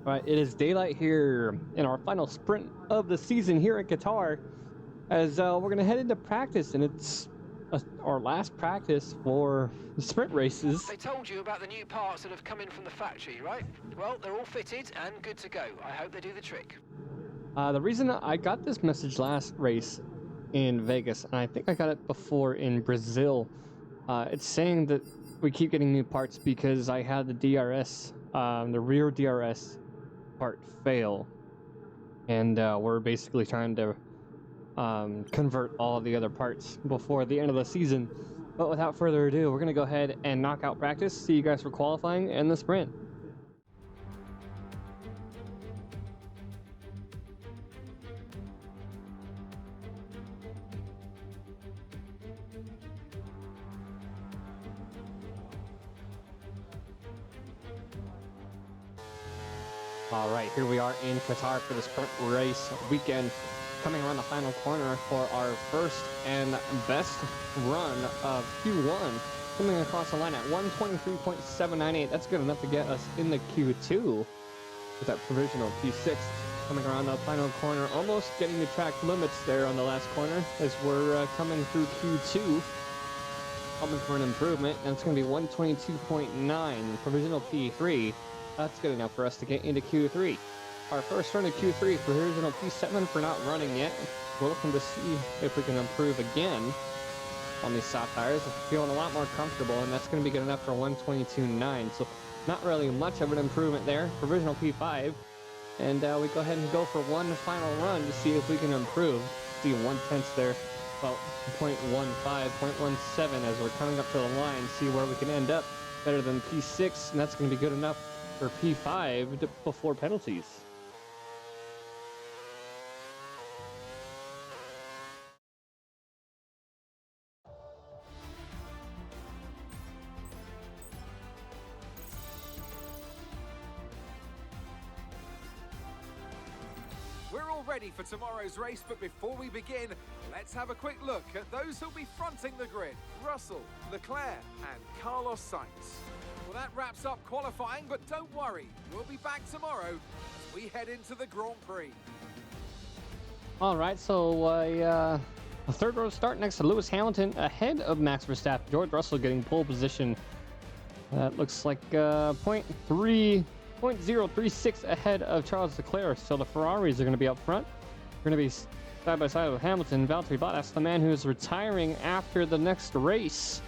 All right, it is daylight here in our final sprint of the season here in Qatar, as we're going to head into practice, and it's our last practice for the sprint races. They told you about the new parts that have come in from the factory, right? Well, they're all fitted and good to go. I hope they do the trick. The reason I got this message last race in Vegas, and I think I got it before in Brazil, it's saying that we keep getting new parts because I had the DRS, the rear DRS part fail, and we're basically trying to convert all of the other parts before the end of the season. But without further ado, we're going to go ahead and knock out practice. See you guys for qualifying and the sprint. All right, here we are in Qatar for the sprint race weekend, coming around the final corner for our first and best run of Q1, coming across the line at 123.798. That's good enough to get us in the Q2 with that provisional P6. Coming around the final corner, almost getting the track limits there on the last corner as we're coming through Q2, hoping for an improvement, and it's going to be 122.9, provisional P3. That's good enough for us to get into Q3. Our first run of Q3, provisional P7 for not running yet. We're looking to see if we can improve again on these soft tires. I'm feeling a lot more comfortable, and that's going to be good enough for 122.9. So not really much of an improvement there. Provisional P5. And we go ahead and go for one final run to see if we can improve. See 1/10 there, about 0.15, 0.17 as we're coming up to the line. See where we can end up. Better than P6, and that's going to be good enough for P5 before penalties. We're all ready for tomorrow's race, but before we begin, let's have a quick look at those who'll be fronting the grid. Russell, Leclerc and Carlos Sainz. Well, that wraps up qualifying, but don't worry, we'll be back tomorrow as we head into the Grand Prix. All right, so a third row start next to Lewis Hamilton ahead of Max Verstappen. George Russell getting pole position. That looks like 0.036 ahead of Charles Leclerc. So the Ferraris are going to be up front. We're going to be side by side with Hamilton. Valtteri Bottas, the man who is retiring after the next race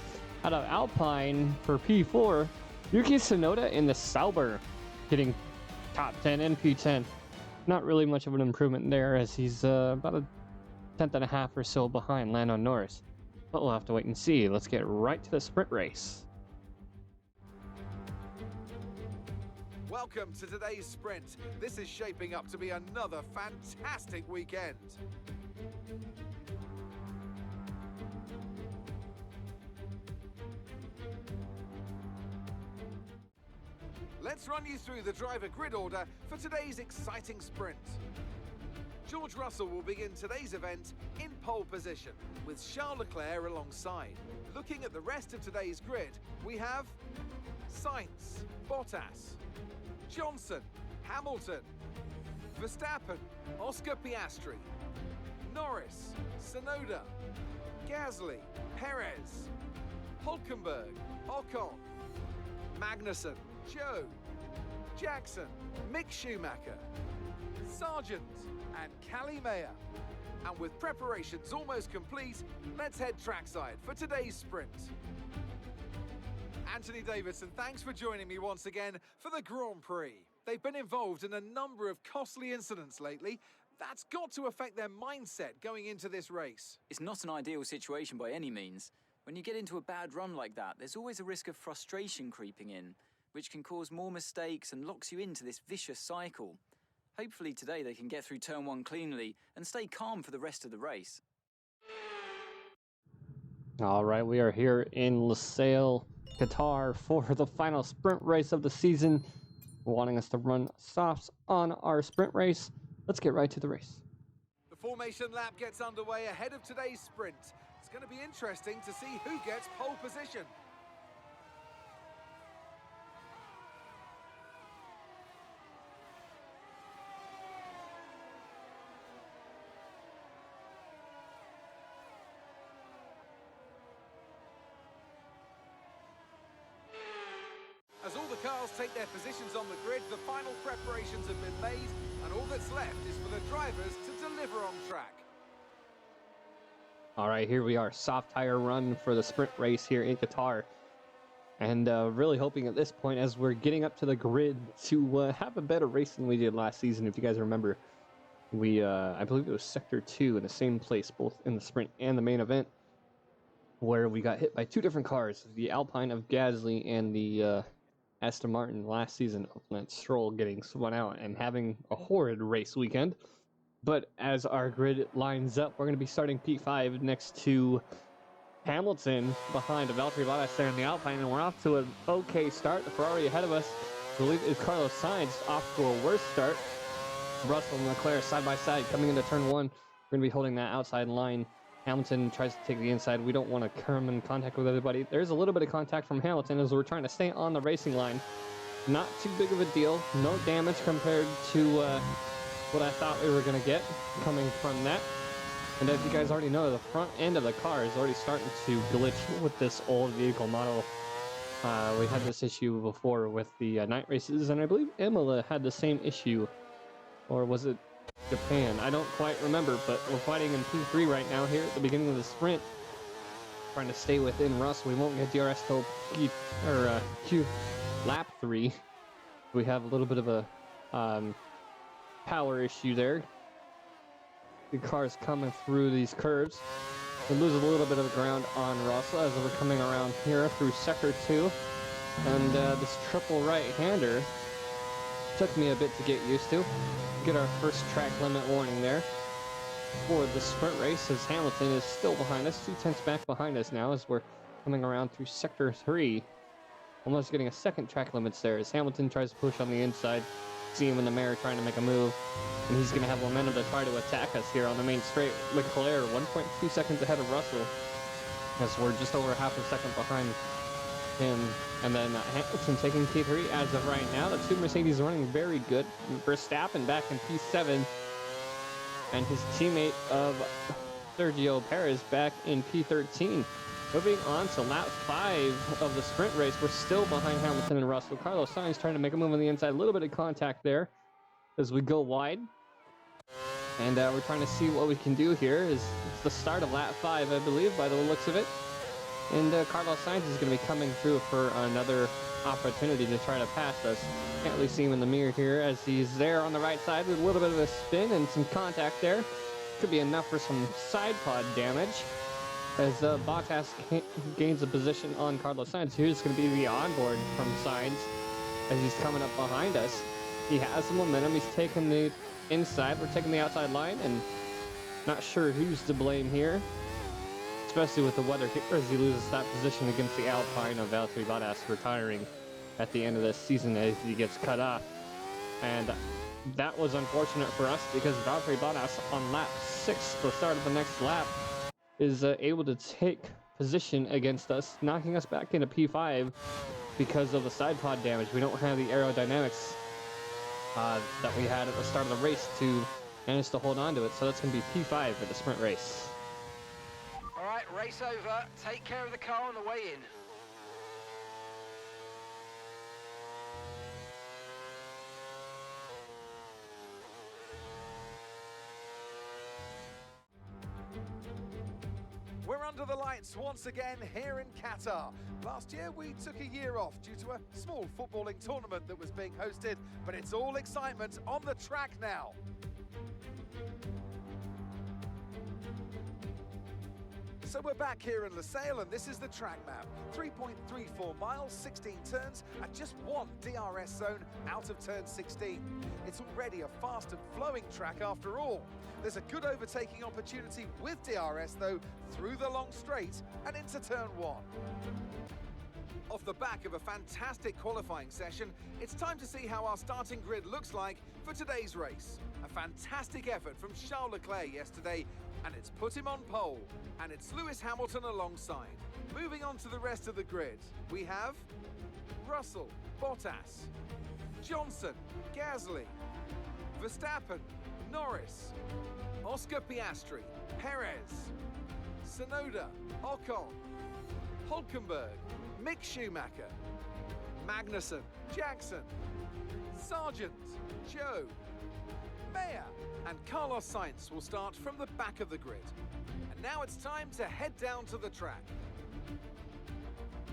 out of Alpine for P4. Yuki Tsunoda in the Sauber getting top 10 and P10. Not really much of an improvement there, as he's about a 1/10.5 or so behind Lando Norris. But we'll have to wait and see. Let's get right to the sprint race. Welcome to today's sprint. This is shaping up to be another fantastic weekend. Let's run you through the driver grid order for today's exciting sprint. George Russell will begin today's event in pole position, with Charles Leclerc alongside. Looking at the rest of today's grid, we have Sainz, Bottas, Johnson, Hamilton, Verstappen, Oscar Piastri, Norris, Tsunoda, Gasly, Perez, Hulkenberg, Ocon, Magnussen, Joe, Jackson, Mick Schumacher, Sargent and Calimea. And with preparations almost complete, let's head trackside for today's sprint. Anthony Davidson, thanks for joining me once again for the Grand Prix. They've been involved in a number of costly incidents lately. That's got to affect their mindset going into this race. It's not an ideal situation by any means. When you get into a bad run like that, there's always a risk of frustration creeping in, which can cause more mistakes and locks you into this vicious cycle. Hopefully today they can get through turn 1 cleanly and stay calm for the rest of the race. All right, we are here in Lusail, Qatar for the final sprint race of the season. Wanting us to run softs on our sprint race. Let's get right to the race. The formation lap gets underway ahead of today's sprint. It's going to be interesting to see who gets pole position. cars take their positions on the grid, the final preparations have been made, and all that's left is for the drivers to deliver on track. All right, here we are, soft tire run for the sprint race here in Qatar. And really hoping at this point, as we're getting up to the grid, to have a better race than we did last season. If you guys remember, we I believe it was Sector 2 in the same place, both in the sprint and the main event, where we got hit by two different cars, the Alpine of Gasly and the Aston Martin last season of Lance Stroll getting spun out and having a horrid race weekend. But as our grid lines up, we're going to be starting P5 next to Hamilton behind Valtteri Bottas there in the Alpine, and we're off to an okay start. The Ferrari ahead of us, I believe, is Carlos Sainz, off to a worse start. Russell and Leclerc side by side coming into turn one. We're going to be holding that outside line. Hamilton tries to take the inside. We don't want to come in contact with everybody. There's a little bit of contact from Hamilton as we're trying to stay on the racing line. Not too big of a deal. No damage compared to what I thought we were going to get coming from that. And as you guys already know, the front end of the car is already starting to glitch with this old vehicle model. We had this issue before with the night races, and I believe Imola had the same issue. Or was it Japan? I don't quite remember, but we're fighting in P3 right now here at the beginning of the sprint. Trying to stay within Russ. We won't get DRS till Q lap 3. We have a little bit of a power issue there. The car's coming through these curves. We lose a little bit of ground on Russell as we're coming around here through Sector 2. And this triple right-hander took me a bit to get used to. Get our first track limit warning there for the sprint race, as Hamilton is still behind us, 2/10 back behind us now as we're coming around through Sector 3. Almost getting a second track limits there as Hamilton tries to push on the inside. See him in the mirror trying to make a move, and he's going to have momentum to try to attack us here on the main straight. Leclerc 1.2 seconds ahead of Russell as we're just over half a second behind him. And then Hamilton taking P3 as of right now. The two Mercedes running very good. Verstappen back in P7, and his teammate of Sergio Perez back in P13. Moving on to lap 5 of the sprint race, we're still behind Hamilton and Russell. Carlos Sainz trying to make a move on the inside. A little bit of contact there as we go wide. And we're trying to see what we can do here. It's the start of lap 5, I believe, by the looks of it. And Carlos Sainz is going to be coming through for another opportunity to try to pass us. Can't really see him in the mirror here as he's there on the right side with a little bit of a spin and some contact there. Could be enough for some side pod damage. As Bottas gains a position on Carlos Sainz. Here's going to be the onboard from Sainz as he's coming up behind us. He has some momentum. He's taking the inside. We're taking the outside line, and not sure who's to blame here, especially with the weather here as he loses that position against the Alpine of Valtteri Bottas, retiring at the end of this season as he gets cut off. And that was unfortunate for us because Valtteri Bottas on lap 6, the start of the next lap, is able to take position against us, knocking us back into P5 because of the side pod damage. We don't have the aerodynamics that we had at the start of the race to manage to hold on to it, so that's going to be P5 for the sprint race. All right, race over. Take care of the car on the way in. We're under the lights once again here in Qatar. Last year we took a year off due to a small footballing tournament that was being hosted, but it's all excitement on the track now. So we're back here in Lusail, and this is the track map. 3.34 miles, 16 turns, and just one DRS zone out of turn 16. It's already a fast and flowing track after all. There's a good overtaking opportunity with DRS though, through the long straight and into turn 1. Off the back of a fantastic qualifying session, it's time to see how our starting grid looks like for today's race. A fantastic effort from Charles Leclerc yesterday, and it's put him on pole. And it's Lewis Hamilton alongside. Moving on to the rest of the grid, we have Russell, Bottas, Johnson, Gasly, Verstappen, Norris, Oscar Piastri, Perez, Tsunoda, Ocon, Hulkenberg, Mick Schumacher, Magnussen, Jackson, Sargent, Joe, Mayer, and Carlos Sainz will start from the back of the grid. And now it's time to head down to the track.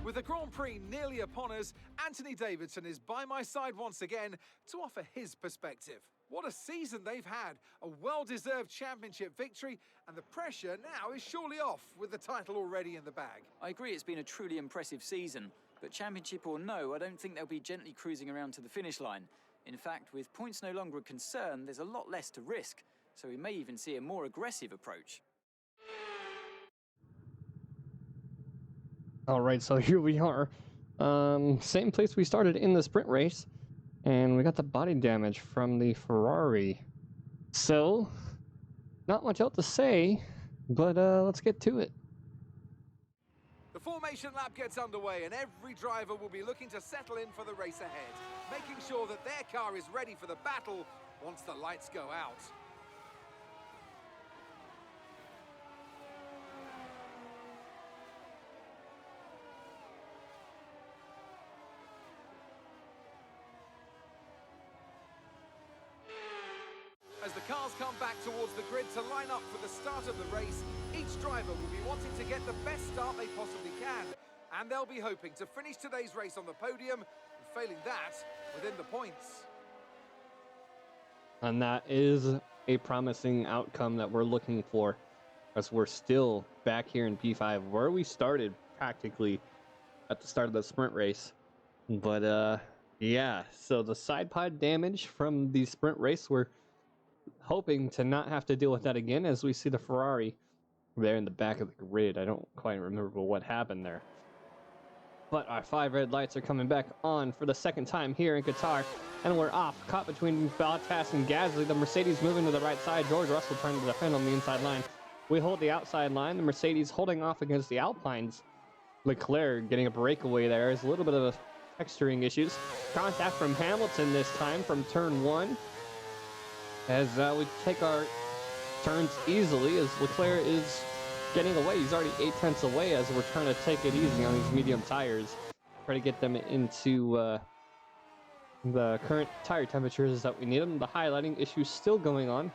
With the Grand Prix nearly upon us, Anthony Davidson is by my side once again to offer his perspective. What a season they've had, a well-deserved championship victory, and the pressure now is surely off with the title already in the bag. I agree it's been a truly impressive season, but championship or no, I don't think they'll be gently cruising around to the finish line. In fact, with points no longer a concern, there's a lot less to risk, so we may even see a more aggressive approach. All right, so here we are. Same place we started in the sprint race, and we got the body damage from the Ferrari. So, not much else to say, but let's get to it. The formation lap gets underway and every driver will be looking to settle in for the race ahead, making sure that their car is ready for the battle once the lights go out. As the cars come back towards the grid to line up for the start of the race, each driver will be wanting to get the best start they possibly can. And they'll be hoping to finish today's race on the podium, and failing that, within the points. And that is a promising outcome that we're looking for, as we're still back here in P5, where we started practically at the start of the sprint race. But yeah, so the side pod damage from the sprint race, we're hoping to not have to deal with that again, as we see the Ferrari there in the back of the grid. I don't quite remember what happened there. But our 5 red lights are coming back on for the second time here in Qatar, and we're off, caught between Bottas and Gasly. The Mercedes moving to the right side, George Russell trying to defend on the inside line. We hold the outside line, the Mercedes holding off against the Alpines. Leclerc getting a breakaway there. There's a little bit of texturing issues. Contact from Hamilton this time from turn 1. As we take our turns easily, as Leclerc is getting away. He's already 8/10 away, as we're trying to take it easy on these medium tires. Try to get them into the current tire temperatures that we need them. The highlighting issue still going on.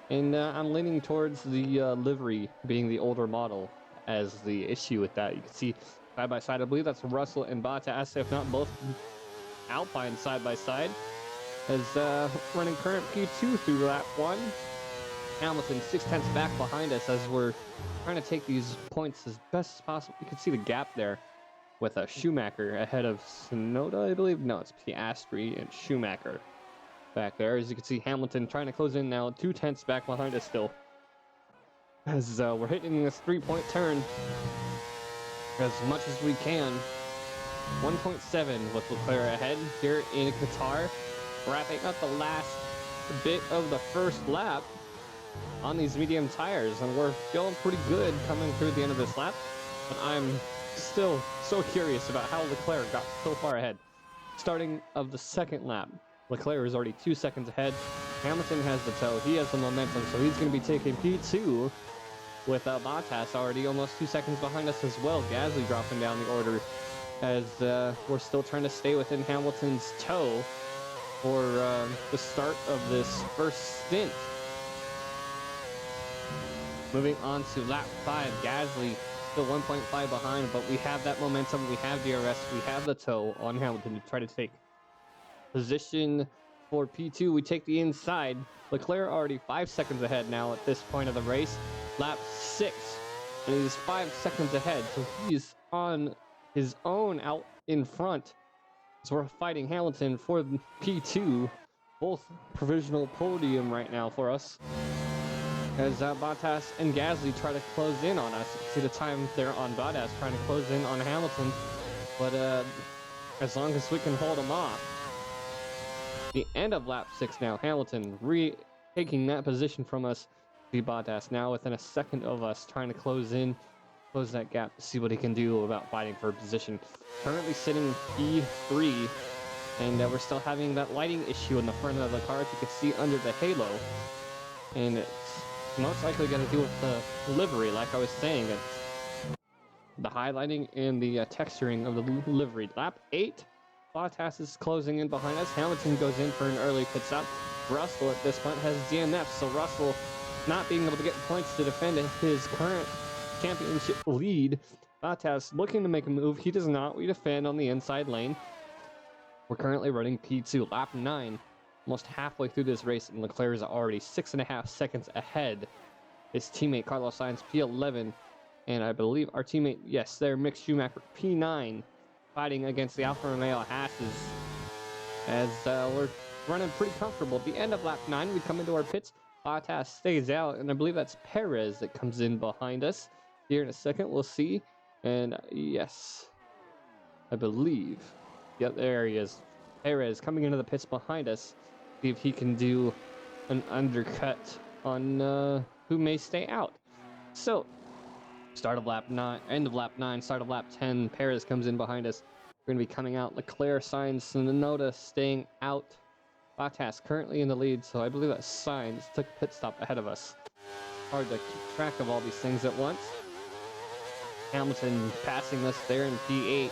And I'm leaning towards the livery being the older model as the issue with that. You can see side by side, I believe that's Russell and Bottas, if not both Alpine side by side. As running current P2 through lap 1. Hamilton 6/10 back behind us as we're trying to take these points as best as possible. You can see the gap there with Schumacher ahead of Tsunoda, I believe. No, it's Piastri and Schumacher back there. As you can see, Hamilton trying to close in now, 2/10 back behind us still. As we're hitting this 3-point turn as much as we can. 1.7 with Leclerc ahead here in Qatar. Wrapping up the last bit of the first lap on these medium tires, and we're feeling pretty good coming through the end of this lap. But I'm still so curious about how Leclerc got so far ahead. Starting of the second lap, Leclerc is already 2 seconds ahead. Hamilton has the tow, he has the momentum, so he's going to be taking P2 with Bottas already almost 2 seconds behind us as well. Gasly dropping down the order as we're still trying to stay within Hamilton's tow for the start of this first stint. Moving on to lap 5, Gasly still 1.5 behind, but we have that momentum, we have DRS, we have the tow on Hamilton to try to take position for P2. We take the inside. Leclerc already 5 seconds ahead now at this point of the race. Lap 6, and he's 5 seconds ahead, so he's on his own out in front. So we're fighting Hamilton for P2, both provisional podium right now for us. As Bottas and Gasly try to close in on us. You can see the time there on Bottas trying to close in on Hamilton. But as long as we can hold them off. The end of lap 6 now. Hamilton taking that position from us. See Bottas now within a second of us trying to close that gap to see what he can do about fighting for a position. Currently sitting P3. And we're still having that lighting issue in the front of the car, if you can see under the halo. And it's most likely going to do with the livery, like I was saying. It's the highlighting and the texturing of the livery. Lap 8, Bottas is closing in behind us. Hamilton goes in for an early pit stop. Russell at this point has DNF, so Russell not being able to get points to defend his current championship lead. Bottas looking to make a move. He does not. We defend on the inside lane. We're currently running P2, lap 9. Almost halfway through this race, and Leclerc is already 6.5 seconds ahead. His teammate Carlos Sainz P11, and I believe our teammate, yes, they're Mick Schumacher P9, fighting against the Alfa Romeo Hasses. As we're running pretty comfortable. At the end of lap 9, we come into our pits. Bottas stays out, and I believe that's Perez that comes in behind us. Here in a second, we'll see. And yes, I believe. Yep, there he is. Perez coming into the pits behind us. See if he can do an undercut on who may stay out. So, start of lap 9, end of lap 9, start of lap 10. Perez comes in behind us. We're going to be coming out. Leclerc, Sainz, Tsunoda staying out. Bottas currently in the lead, so I believe that Sainz took a pit stop ahead of us. Hard to keep track of all these things at once. Hamilton passing us there in P8.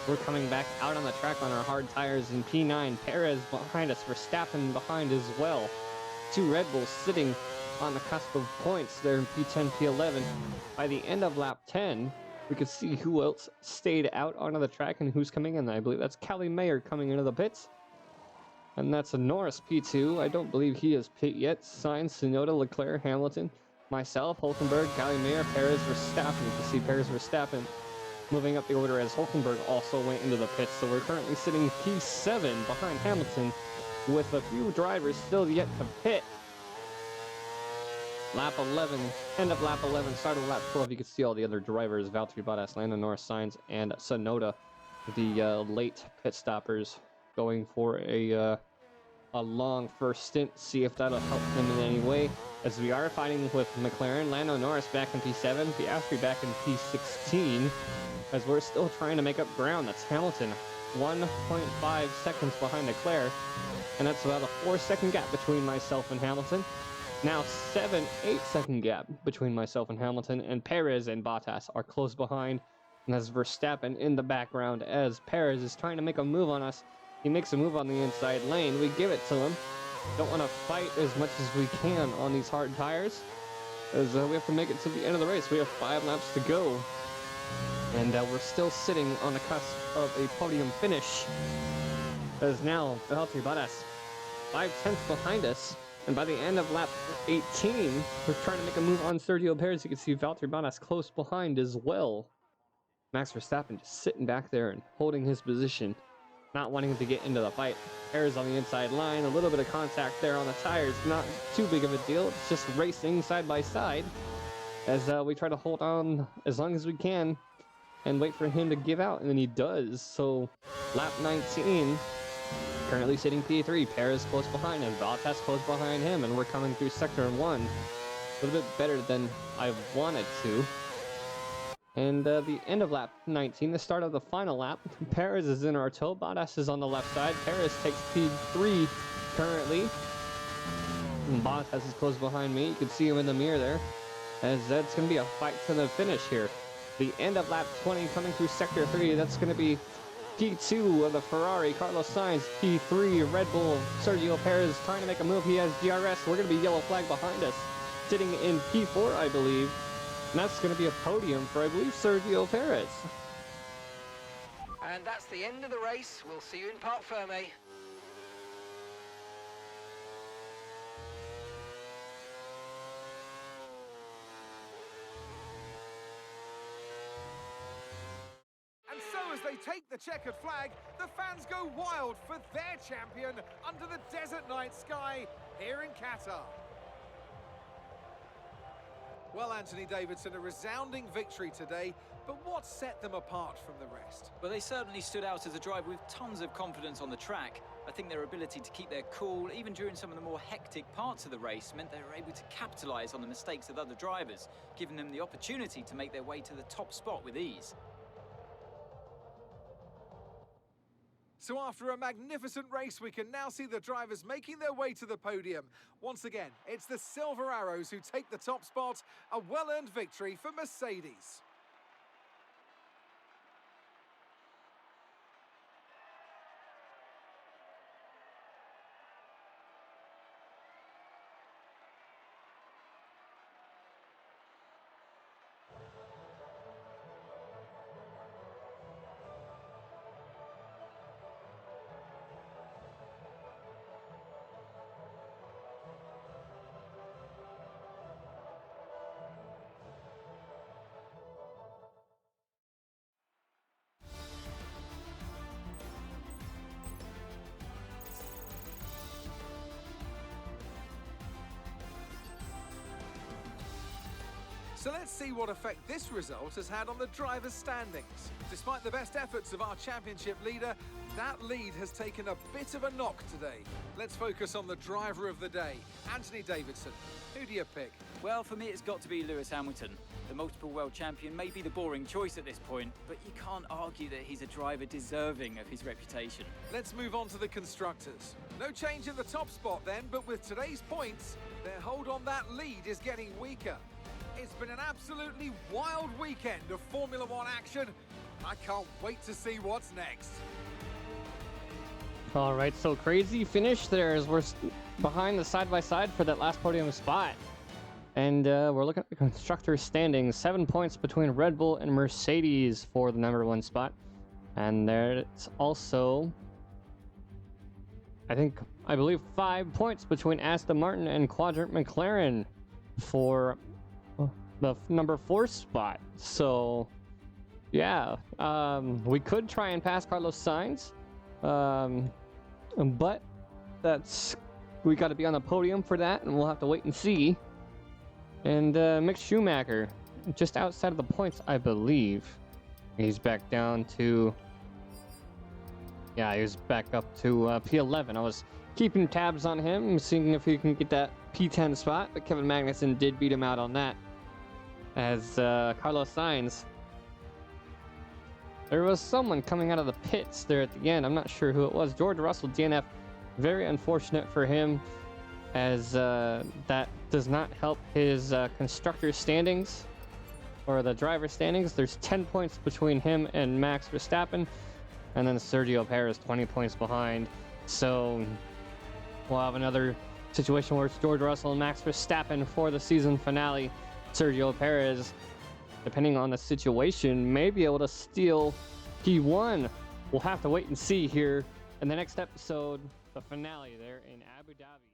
We're coming back out on the track on our hard tires in P9. Perez behind us, Verstappen behind as well. 2 Red Bulls sitting on the cusp of points there in P10, P11. By the end of lap 10, we could see who else stayed out onto the track and who's coming in. I believe that's Kelly Mayer coming into the pits. And that's a Norris P2. I don't believe he is pit yet. Sainz, Tsunoda, Leclerc, Hamilton, myself, Hulkenberg, Kelly Mayer, Perez, Verstappen. You can see Perez, Verstappen moving up the order as Hulkenberg also went into the pits. So we're currently sitting P7 behind Hamilton with a few drivers still yet to pit. Lap 11, end of lap 11, start of lap 12. You can see all the other drivers, Valtteri Bottas, Lando Norris, Sainz, and Tsunoda, the late pit stoppers, going for a long first stint. See if that'll help them in any way. As we are fighting with McLaren, Lando Norris back in P7, Piastri back in P16, as we're still trying to make up ground. That's Hamilton, 1.5 seconds behind Leclerc, and that's about a 4-second gap between myself and Hamilton. Now 7-8 second gap between myself and Hamilton, and Perez and Bottas are close behind, and there's Verstappen in the background as Perez is trying to make a move on us. He makes a move on the inside lane. We give it to him. Don't want to fight as much as we can on these hard tires, as we have to make it to the end of the race. We have 5 laps to go, and we're still sitting on the cusp of a podium finish, as now Valtteri Bottas 5/10 behind us. And by the end of lap 18, we're trying to make a move on Sergio Perez. You can see Valtteri Bottas close behind as well. Max Verstappen just sitting back there and holding his position, not wanting to get into the fight. Perez on the inside line, a little bit of contact there on the tires, not too big of a deal. It's just racing side by side as we try to hold on as long as we can and wait for him to give out, and then he does. So lap 19, currently sitting P3, Perez close behind him, Bottas close behind him, and we're coming through sector 1 a little bit better than I wanted to. And the end of lap 19, the start of the final lap, Perez is in our toe, Bottas is on the left side. Perez takes P3 currently, and Bottas is close behind me. You can see him in the mirror there, as that's going to be a fight to the finish here. The end of lap 20 coming through sector 3, that's going to be P2 of the Ferrari, Carlos Sainz. P3, Red Bull, Sergio Perez trying to make a move. He has DRS. We're going to be yellow flag behind us, sitting in P4, I believe. And that's going to be a podium for, I believe, Sergio Perez. And that's the end of the race. We'll see you in Parc Fermé. And so as they take the checkered flag, the fans go wild for their champion under the desert night sky here in Qatar. Well, Anthony Davidson, a resounding victory today, but what set them apart from the rest? Well, they certainly stood out as a driver with tons of confidence on the track. I think their ability to keep their cool, even during some of the more hectic parts of the race, meant they were able to capitalise on the mistakes of other drivers, giving them the opportunity to make their way to the top spot with ease. So after a magnificent race, we can now see the drivers making their way to the podium. Once again, it's the Silver Arrows who take the top spot, a well-earned victory for Mercedes. So let's see what effect this result has had on the drivers' standings. Despite the best efforts of our championship leader, that lead has taken a bit of a knock today. Let's focus on the driver of the day, Anthony Davidson. Who do you pick? Well, for me, it's got to be Lewis Hamilton. The multiple world champion may be the boring choice at this point, but you can't argue that he's a driver deserving of his reputation. Let's move on to the constructors. No change in the top spot then, but with today's points, their hold on that lead is getting weaker. It's been an absolutely wild weekend of Formula One action. I can't wait to see what's next. All right, so crazy finish there as we're behind the side-by-side for that last podium spot. And we're looking at the constructor standings. 7 points between Red Bull and Mercedes for the #1 spot. And there's also, I believe 5 points between Aston Martin and Quadrant McLaren for the #4 spot. So, yeah, we could try and pass Carlos Sainz, but we got to be on the podium for that, and we'll have to wait and see. And Mick Schumacher, just outside of the points, I believe. He's back down to, yeah, he was back up to P11. I was keeping tabs on him, seeing if he can get that P10 spot, but Kevin Magnussen did beat him out on that. As Carlos Sainz, there was someone coming out of the pits there at the end. I'm not sure who it was. George Russell, DNF. Very unfortunate for him, as that does not help his constructor standings or the driver standings. There's 10 points between him and Max Verstappen, and then Sergio Perez 20 points behind. So we'll have another situation where it's George Russell and Max Verstappen for the season finale. Sergio Perez, depending on the situation, may be able to steal P1. We'll have to wait and see here in the next episode, the finale there in Abu Dhabi.